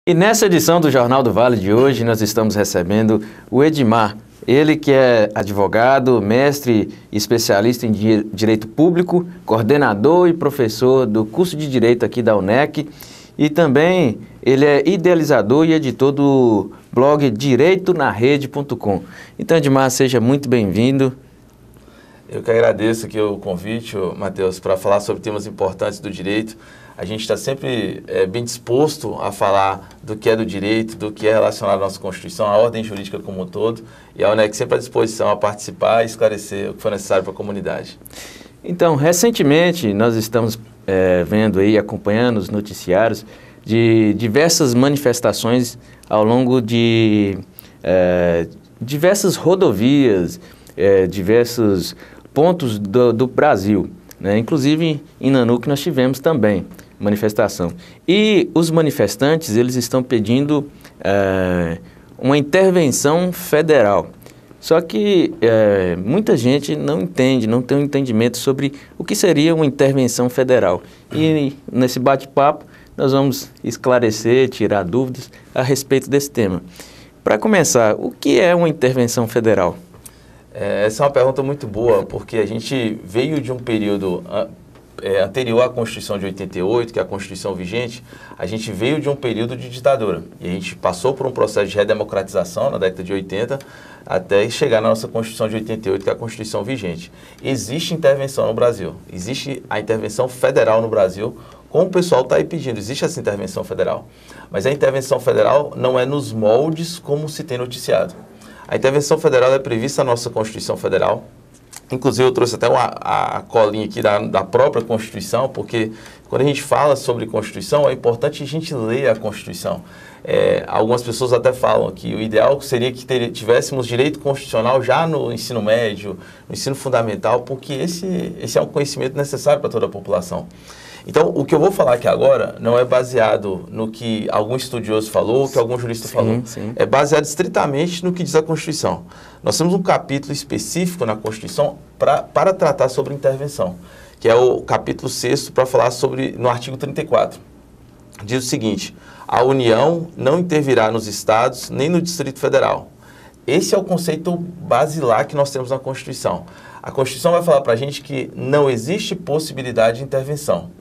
E nessa edição do Jornal do Vale de hoje, nós estamos recebendo o Edmar. Ele que é advogado, mestre e especialista em Direito Público, coordenador e professor do curso de Direito aqui da UNEC. E também ele é idealizador e editor do blog direitonarede.com. Então, Edmar, seja muito bem-vindo. Eu que agradeço aqui o convite, Matheus, para falar sobre temas importantes do direito. A gente está sempre bem disposto a falar do que é do direito, do que é relacionado à nossa Constituição, à ordem jurídica como um todo, e a UNEC sempre à disposição a participar e esclarecer o que for necessário para a comunidade. Então, recentemente, nós estamos vendo aí, acompanhando os noticiários de diversas manifestações ao longo de diversas rodovias, diversos pontos do Brasil, né? Inclusive em Nanuque nós tivemos também manifestação. E os manifestantes, eles estão pedindo uma intervenção federal. Só que muita gente não entende, não tem um entendimento sobre o que seria uma intervenção federal. E nesse bate-papo nós vamos esclarecer, tirar dúvidas a respeito desse tema. Para começar, o que é uma intervenção federal? Essa é uma pergunta muito boa, porque a gente veio de um período anterior à Constituição de 88, que é a Constituição vigente. A gente veio de um período de ditadura e a gente passou por um processo de redemocratização na década de 80 até chegar na nossa Constituição de 88, que é a Constituição vigente. Existe intervenção no Brasil, existe a intervenção federal no Brasil, como o pessoal está aí pedindo, existe essa intervenção federal. Mas a intervenção federal não é nos moldes como se tem noticiado. A intervenção federal é prevista na nossa Constituição Federal. Inclusive, eu trouxe até a colinha aqui da própria Constituição, porque quando a gente fala sobre Constituição, é importante a gente ler a Constituição. Algumas pessoas até falam que o ideal seria que tivéssemos direito constitucional já no ensino médio, no ensino fundamental, porque esse é um conhecimento necessário para toda a população. Então, o que eu vou falar aqui agora não é baseado no que algum estudioso falou, que algum jurista falou. Sim. É baseado estritamente no que diz a Constituição. Nós temos um capítulo específico na Constituição para tratar sobre intervenção, que é o capítulo 6º para falar sobre, no artigo 34. Diz o seguinte: a União não intervirá nos estados nem no Distrito Federal. Esse é o conceito basilar que nós temos na Constituição. A Constituição vai falar para a gente que não existe possibilidade de intervenção,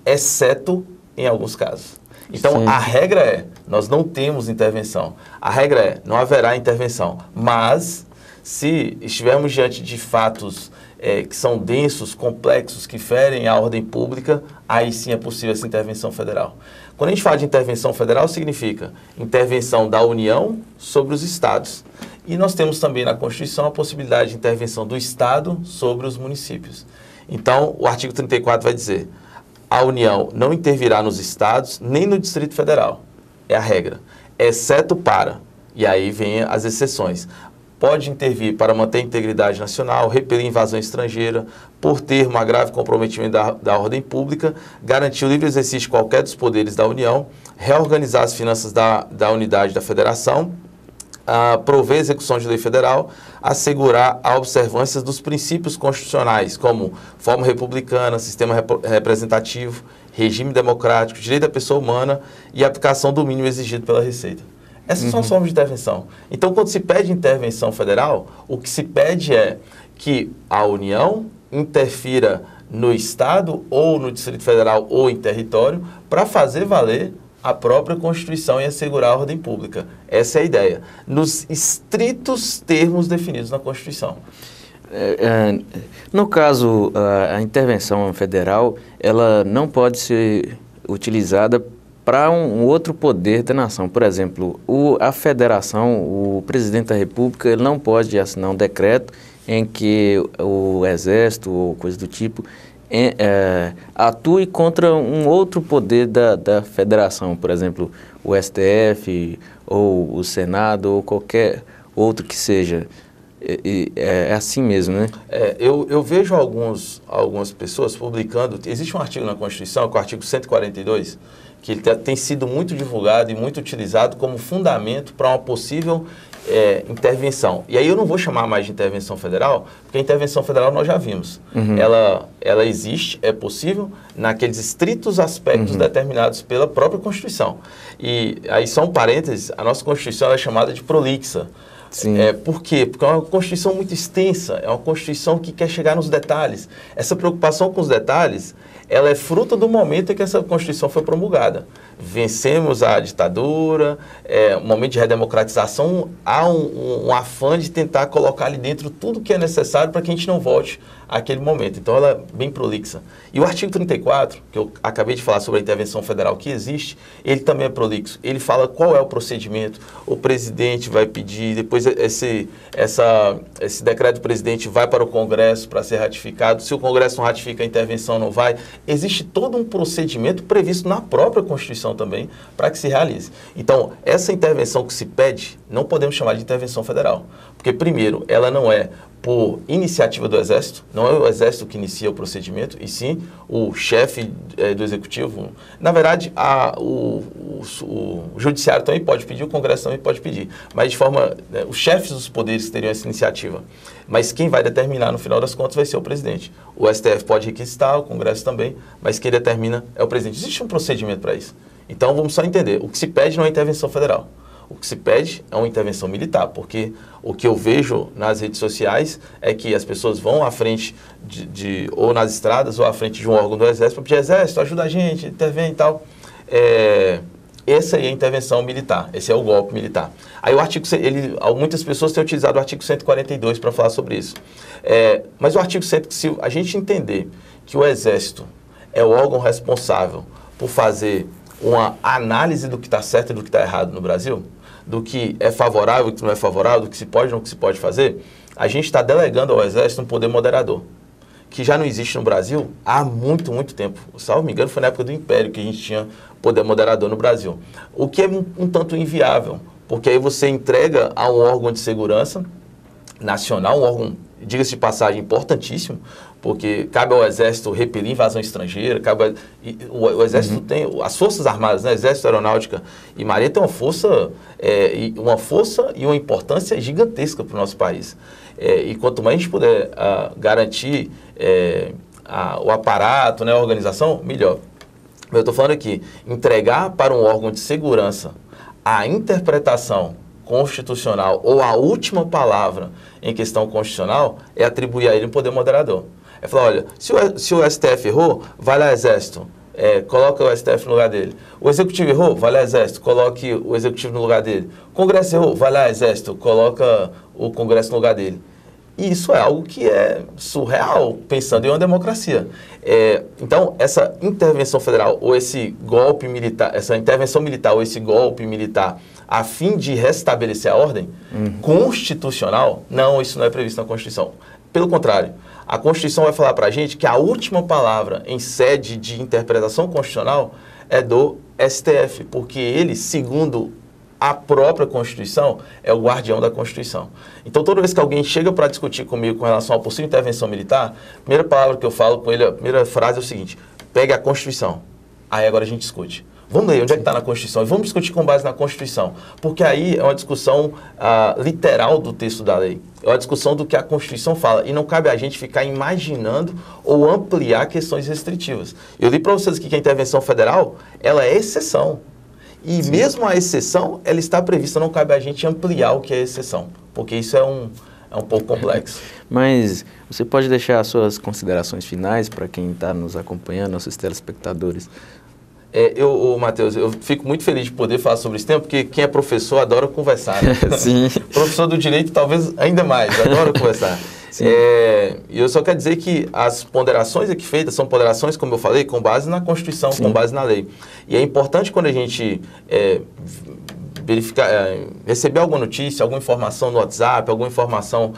exceto em alguns casos. Então, a regra é, nós não temos intervenção. A regra é, não haverá intervenção. Mas, se estivermos diante de fatos que são densos, complexos, que ferem a ordem pública, aí sim é possível essa intervenção federal. Quando a gente fala de intervenção federal, significa intervenção da União sobre os estados. E nós temos também na Constituição a possibilidade de intervenção do Estado sobre os municípios. Então, o artigo 34 vai dizer: a União não intervirá nos estados nem no Distrito Federal. É a regra. Exceto para, e aí vem as exceções. Pode intervir para manter a integridade nacional, repelir invasão estrangeira, por ter um grave comprometimento da ordem pública, garantir o livre exercício de qualquer dos poderes da União, reorganizar as finanças da unidade da federação, prover a execução de lei federal, assegurar a observância dos princípios constitucionais, como forma republicana, sistema representativo, regime democrático, direito da pessoa humana e aplicação do mínimo exigido pela Receita. Essas são as formas de intervenção. Então, quando se pede intervenção federal, o que se pede é que a União interfira no Estado ou no Distrito Federal ou em território para fazer valer a própria Constituição e assegurar a ordem pública. Essa é a ideia, nos estritos termos definidos na Constituição. No caso, a intervenção federal, ela não pode ser utilizada para um outro poder da nação. Por exemplo, a federação, o presidente da República, ele não pode assinar um decreto em que o exército ou coisa do tipo atue contra um outro poder da federação, por exemplo, o STF ou o Senado ou qualquer outro que seja. É assim mesmo, né? Eu vejo algumas pessoas publicando, existe um artigo na Constituição, que é o artigo 142, que ele tem sido muito divulgado e muito utilizado como fundamento para uma possível intervenção. E aí eu não vou chamar mais de intervenção federal, porque a intervenção federal nós já vimos. Ela existe, é possível, naqueles estritos aspectos determinados pela própria Constituição. E aí só um parênteses, a nossa Constituição é chamada de prolixa. Sim. Por quê? Porque é uma Constituição muito extensa, é uma Constituição que quer chegar nos detalhes. Essa preocupação com os detalhes, ela é fruto do momento em que essa Constituição foi promulgada. Vencemos a ditadura, um momento de redemocratização, há um afã de tentar colocar ali dentro tudo que é necessário para que a gente não volte àquele momento. Então, ela é bem prolixa. E o artigo 34, que eu acabei de falar sobre a intervenção federal que existe, ele também é prolixo. Ele fala qual é o procedimento, o presidente vai pedir, depois esse decreto do presidente vai para o Congresso para ser ratificado. Se o Congresso não ratifica, a intervenção não vai. Existe todo um procedimento previsto na própria Constituição também para que se realize. Então, essa intervenção que se pede, não podemos chamar de intervenção federal. Porque, primeiro, ela não é por iniciativa do Exército, não é o Exército que inicia o procedimento, e sim o chefe do Executivo. Na verdade, o Judiciário também pode pedir, o Congresso também pode pedir, mas de forma, os chefes dos poderes teriam essa iniciativa. Mas quem vai determinar, no final das contas, vai ser o presidente. O STF pode requisitar, o Congresso também, mas quem determina é o presidente. Existe um procedimento para isso. Então, vamos só entender, o que se pede não é intervenção federal. O que se pede é uma intervenção militar, porque o que eu vejo nas redes sociais é que as pessoas vão à frente ou nas estradas ou à frente de um órgão do Exército para pedir: Exército, ajuda a gente, intervém e tal. Essa aí é a intervenção militar, esse é o golpe militar. Aí o artigo, muitas pessoas têm utilizado o artigo 142 para falar sobre isso. Mas o artigo 100, se a gente entender que o Exército é o órgão responsável por fazer uma análise do que está certo e do que está errado no Brasil, do que é favorável e do que não é favorável, do que se pode e não que se pode fazer, a gente está delegando ao Exército um poder moderador, que já não existe no Brasil há muito, muito tempo. Salvo me engano, foi na época do Império que a gente tinha poder moderador no Brasil. O que é um tanto inviável, porque aí você entrega a um órgão de segurança nacional, um órgão, diga-se de passagem, importantíssimo, porque cabe ao Exército repelir invasão estrangeira, o Exército tem, as Forças Armadas, né, Exército, Aeronáutica e Marinha tem uma força e uma importância gigantesca para o nosso país. E quanto mais a gente puder garantir o aparato, né, a organização, melhor. Eu estou falando aqui, entregar para um órgão de segurança a interpretação constitucional ou a última palavra em questão constitucional é atribuir a ele um poder moderador. É falar: olha, se o STF errou, vai lá, Exército, coloca o STF no lugar dele. O Executivo errou, vai lá, Exército, coloque o Executivo no lugar dele. O Congresso errou, vai lá, Exército, coloca o Congresso no lugar dele. E isso é algo que é surreal, pensando em uma democracia. Então, essa intervenção federal, ou esse golpe militar, essa intervenção militar, ou esse golpe militar, a fim de restabelecer a ordem constitucional, não, isso não é previsto na Constituição. Pelo contrário, a Constituição vai falar para a gente que a última palavra em sede de interpretação constitucional é do STF, porque ele, segundo a própria Constituição, é o guardião da Constituição. Então, toda vez que alguém chega para discutir comigo com relação à possível intervenção militar, a primeira palavra que eu falo com ele, a primeira frase é o seguinte: pegue a Constituição. Aí agora a gente discute. Vamos ler onde é que está na Constituição e vamos discutir com base na Constituição, porque aí é uma discussão literal do texto da lei, é uma discussão do que a Constituição fala, e não cabe a gente ficar imaginando ou ampliar questões restritivas. Eu li para vocês aqui que a intervenção federal, ela é exceção, e sim, mesmo a exceção, ela está prevista, não cabe a gente ampliar o que é exceção, porque isso é um pouco complexo. Mas você pode deixar as suas considerações finais para quem está nos acompanhando, nossos telespectadores? Matheus, eu fico muito feliz de poder falar sobre esse tema, porque quem é professor adora conversar, né? Sim. Professor do direito talvez ainda mais, adora conversar. E eu só quero dizer que as ponderações aqui feitas são ponderações, como eu falei, com base na Constituição, sim, com base na lei. E é importante quando a gente receber alguma notícia, alguma informação no WhatsApp, alguma informação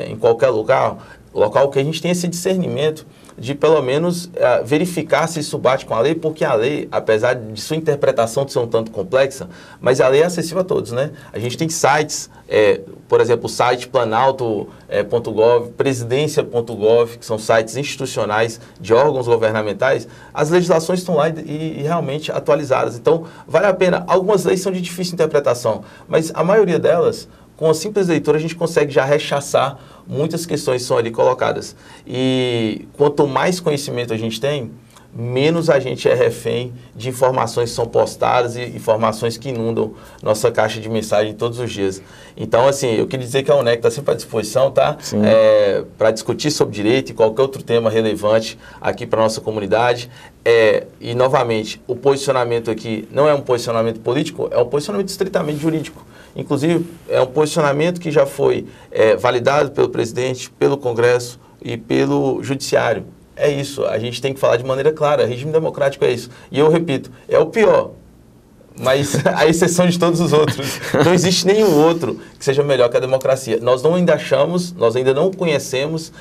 em qualquer local que a gente tenha esse discernimento de pelo menos verificar se isso bate com a lei, porque a lei, apesar de sua interpretação de ser um tanto complexa, mas a lei é acessível a todos, né? A gente tem sites, por exemplo, o site planalto.gov, presidência.gov, que são sites institucionais de órgãos governamentais, as legislações estão lá e realmente atualizadas. Então, vale a pena. Algumas leis são de difícil interpretação, mas a maioria delas, com a simples leitura, a gente consegue já rechaçar muitas questões que são ali colocadas. E quanto mais conhecimento a gente tem, menos a gente é refém de informações que são postadas e informações que inundam nossa caixa de mensagem todos os dias. Então, assim, eu queria dizer que a UNEC está sempre à disposição, tá? Para discutir sobre direito e qualquer outro tema relevante aqui para a nossa comunidade. E, novamente, o posicionamento aqui não é um posicionamento político, é um posicionamento estritamente jurídico. Inclusive, é um posicionamento que já foi validado pelo presidente, pelo Congresso e pelo Judiciário. É isso, a gente tem que falar de maneira clara, regime democrático é isso. E eu repito, é o pior, mas a exceção de todos os outros. Não existe nenhum outro que seja melhor que a democracia. Nós ainda não conhecemos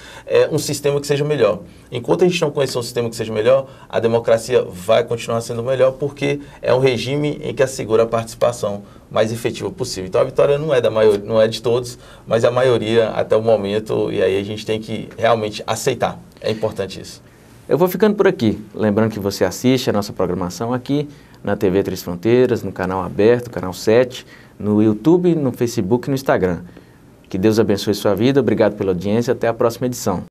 um sistema que seja melhor. Enquanto a gente não conhecer um sistema que seja melhor, a democracia vai continuar sendo melhor, porque é um regime em que assegura a participação mais efetiva possível. Então a vitória não é da maioria, não é de todos, mas a maioria até o momento, e aí a gente tem que realmente aceitar. É importante isso. Eu vou ficando por aqui, lembrando que você assiste a nossa programação aqui na TV Três Fronteiras, no canal aberto, canal 7, no YouTube, no Facebook e no Instagram. Que Deus abençoe sua vida, obrigado pela audiência, até a próxima edição.